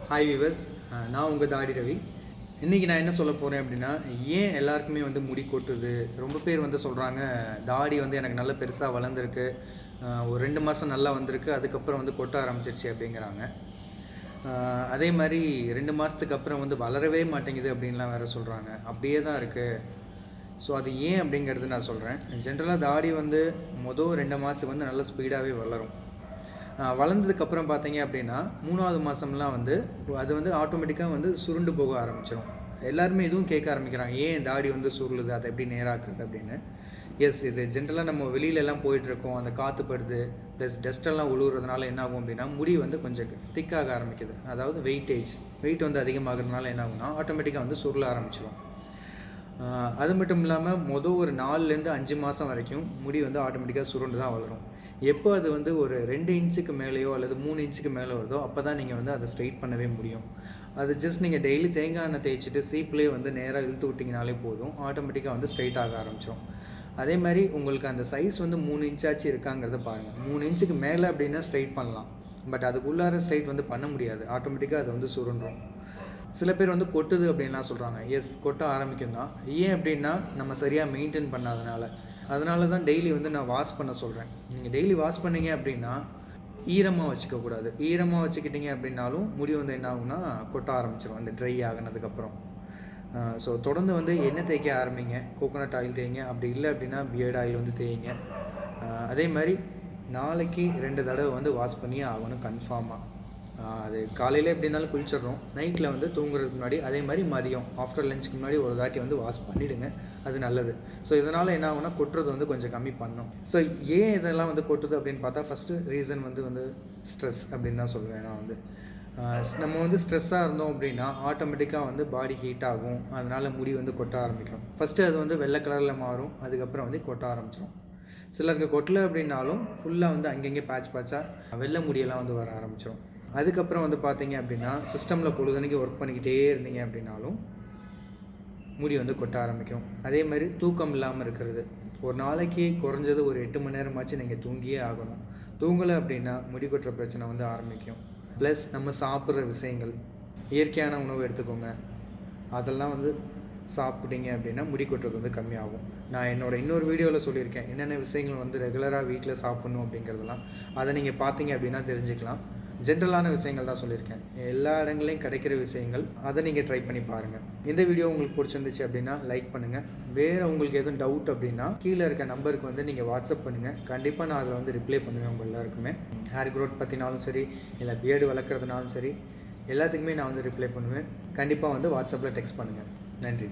Hi viewers, நான் உங்கள் தாடி ரவி. இன்றைக்கி நான் என்ன சொல்ல போகிறேன் அப்படின்னா, ஏன் எல்லாருக்குமே வந்து முடி கொட்டுது. ரொம்ப பேர் வந்து சொல்கிறாங்க, தாடி வந்து எனக்கு நல்லா பெருசாக வளர்ந்துருக்கு, ஒரு 2 மாதம் நல்லா வந்திருக்கு, அதுக்கப்புறம் வந்து கொட்ட ஆரம்பிச்சிருச்சு அப்படிங்கிறாங்க. அதே மாதிரி 2 மாதத்துக்கு அப்புறம் வந்து வளரவே மாட்டேங்குது அப்படின்லாம் வேறு சொல்கிறாங்க. அப்படியே தான் இருக்குது. ஸோ அது ஏன் அப்படிங்கிறது நான் சொல்கிறேன். ஜென்ரலாக தாடி வந்து மொதல் 2 மாதத்துக்கு வந்து நல்லா ஸ்பீடாகவே வளரும். வளர்ந்ததுக்கப்புறம் பார்த்தீங்க அப்படின்னா 3வது மாதம்லாம் வந்து அது வந்து ஆட்டோமேட்டிக்காக வந்து சுருண்டு போக ஆரம்பிச்சிடும். எல்லாருமே இதுவும் கேட்க ஆரம்பிக்கிறாங்க, ஏன் தாடி வந்து சுருளுது, அதை எப்படி நேராக்குறது அப்படின்னு. எஸ், இது ஜென்ரலாக நம்ம வெளியிலலாம் போயிட்டுருக்கோம், அந்த காற்று படுது ப்ளஸ் டஸ்ட்டெல்லாம் உழுவுறதுனால என்ன ஆகும் அப்படின்னா முடி வந்து கொஞ்சம் திக்காக ஆரம்பிக்குது. அதாவது வெயிட் வந்து அதிகமாகிறதுனால என்ன ஆகும்னா ஆட்டோமேட்டிக்காக வந்து சுருள ஆரம்பிச்சிடும். அது மட்டும் இல்லாமல் மொதல் ஒரு 4லேருந்து 5 மாதம் வரைக்கும் முடி வந்து ஆட்டோமேட்டிக்காக சுருண்டு தான் வளரும். எப்போ அது வந்து ஒரு 2 இன்ச்சுக்கு மேலேயோ அல்லது 3 இன்ச்சுக்கு மேலே வருதோ அப்போ தான் நீங்கள் வந்து அதை ஸ்ட்ரைட் பண்ணவே முடியும். அது ஜஸ்ட் நீங்கள் டெய்லி தேங்காய் எண்ணெய் தேய்ச்சிட்டு சீப்லேயே வந்து நேராக இழுத்து விட்டிங்கனாலே போதும், ஆட்டோமேட்டிக்காக வந்து ஸ்ட்ரைட் ஆக ஆரம்பிச்சிடும். அதே மாதிரி உங்களுக்கு அந்த சைஸ் வந்து 3 இன்ச்சாச்சு இருக்காங்கிறத பாருங்கள். 3 இன்ச்சுக்கு மேலே அப்படின்னா ஸ்ட்ரைட் பண்ணலாம், பட் அதுக்குள்ளார ஸ்ட்ரைட் வந்து பண்ண முடியாது, ஆட்டோமேட்டிக்காக அது வந்து சுருண்டுரும். சில பேர் வந்து கொட்டுது அப்படின்லாம் சொல்கிறாங்க. எஸ், கொட்ட ஆரம்பிக்கும் தான். ஏன் அப்படின்னா நம்ம சரியாக மெயின்டைன் அதனால தான் டெய்லி வந்து நான் வாஷ் பண்ண சொல்கிறேன். நீங்கள் டெய்லி வாஷ் பண்ணீங்க அப்படின்னா ஈரமாக வச்சுக்கக்கூடாது. ஈரமாக வச்சுக்கிட்டீங்க அப்படின்னாலும் முடி வந்து என்ன ஆகும்னா கொட்ட ஆரம்பிச்சிடும் அந்த ட்ரை ஆகினதுக்கப்புறம். ஸோ தொடர்ந்து வந்து எண்ணெய் தேய்க்க ஆரம்பிங்க, கோகோனட் ஆயில் தேய்ங்க, அப்படி இல்லை அப்படின்னா பியர்ட் ஆயில் வந்து தேய்ங்க. அதே மாதிரி நாளைக்கு 2 தடவை வந்து வாஷ் பண்ணியே ஆகணும் கன்ஃபார்மாக. அது காலையில் எப்படி இருந்தாலும் குளிச்சிடுறோம், நைட்டில் வந்து தூங்குறதுக்கு முன்னாடி, அதே மாதிரி மதியம் ஆஃப்டர் லஞ்சுக்கு முன்னாடி ஒரு தாட்டி வந்து வாஷ் பண்ணிவிடுங்க, அது நல்லது. ஸோ இதனால் என்ன ஆகுனா கொட்டுறது வந்து கொஞ்சம் கம்மி பண்ணும். ஸோ ஏன் இதெல்லாம் வந்து கொட்டுது அப்படின்னு பார்த்தா ஃபஸ்ட்டு ரீசன் வந்து ஸ்ட்ரெஸ் அப்படின்னு தான் சொல்லுவேன் நான் வந்து. நம்ம வந்து ஸ்ட்ரெஸ்ஸாக இருந்தோம் அப்படின்னா ஆட்டோமேட்டிக்காக வந்து பாடி ஹீட் ஆகும், அதனால் முடி வந்து கொட்ட ஆரம்பிக்கும். ஃபஸ்ட்டு அது வந்து வெள்ளை கலரில் மாறும், அதுக்கப்புறம் வந்து கொட்ட ஆரம்பிச்சிடும். சிலருக்கு கொட்டலை அப்படின்னாலும் ஃபுல்லாக வந்து அங்கங்கே பேட்சாக வெள்ளை முடியெல்லாம் வந்து வர ஆரம்பிச்சிடும். அதுக்கப்புறம் வந்து பார்த்தீங்க அப்படின்னா சிஸ்டமில் பொழுதனைக்கு ஒர்க் பண்ணிக்கிட்டே இருந்தீங்க அப்படின்னாலும் முடி வந்து கொட்ட ஆரம்பிக்கும். அதே மாதிரி தூக்கம் இல்லாமல் இருக்கிறது, ஒரு நாளைக்கு குறைஞ்சது ஒரு 8 மணி நேரமாச்சு நீங்கள் தூங்கியே ஆகணும். தூங்கலை அப்படின்னா முடி கொட்டுற பிரச்சனை வந்து ஆரம்பிக்கும். ப்ளஸ் நம்ம சாப்பிட்ற விஷயங்கள், இயற்கையான உணவு எடுத்துக்கோங்க, அதெல்லாம் வந்து சாப்பிட்டீங்க அப்படின்னா முடி கொட்டுறது வந்து கம்மியாகும். நான் என்னோடய இன்னொரு வீடியோவில் சொல்லியிருக்கேன் என்னென்ன விஷயங்கள் வந்து ரெகுலராக வீட்டில் சாப்பிட்ணும் அப்படிங்கிறதெல்லாம். அதை நீங்கள் பார்த்தீங்க அப்படின்னா தெரிஞ்சுக்கலாம். ஜென்ரலான விஷயங்கள் தான் சொல்லியிருக்கேன், எல்லா இடங்களையும் கிடைக்கிற விஷயங்கள், அதை நீங்கள் ட்ரை பண்ணி பாருங்கள். இந்த வீடியோ உங்களுக்கு பிடிச்சிருந்துச்சு அப்படின்னா லைக் பண்ணுங்கள். வேறு உங்களுக்கு எதுவும் டவுட் அப்படின்னா கீழே இருக்க நம்பருக்கு வந்து நீங்கள் வாட்ஸ்அப் பண்ணுங்கள். கண்டிப்பாக நான் அதில் வந்து ரிப்ளை பண்ணுவேன் உங்கள் எல்லாருக்குமே. ஹேர் க்ரோத் பற்றினாலும் சரி, இல்லை பியர்டு வளர்க்குறதுனாலும் சரி, எல்லாத்துக்குமே நான் வந்து ரிப்ளை பண்ணுவேன். கண்டிப்பாக வந்து வாட்ஸ்அப்பில் டெக்ஸ்ட் பண்ணுங்கள். நன்றி.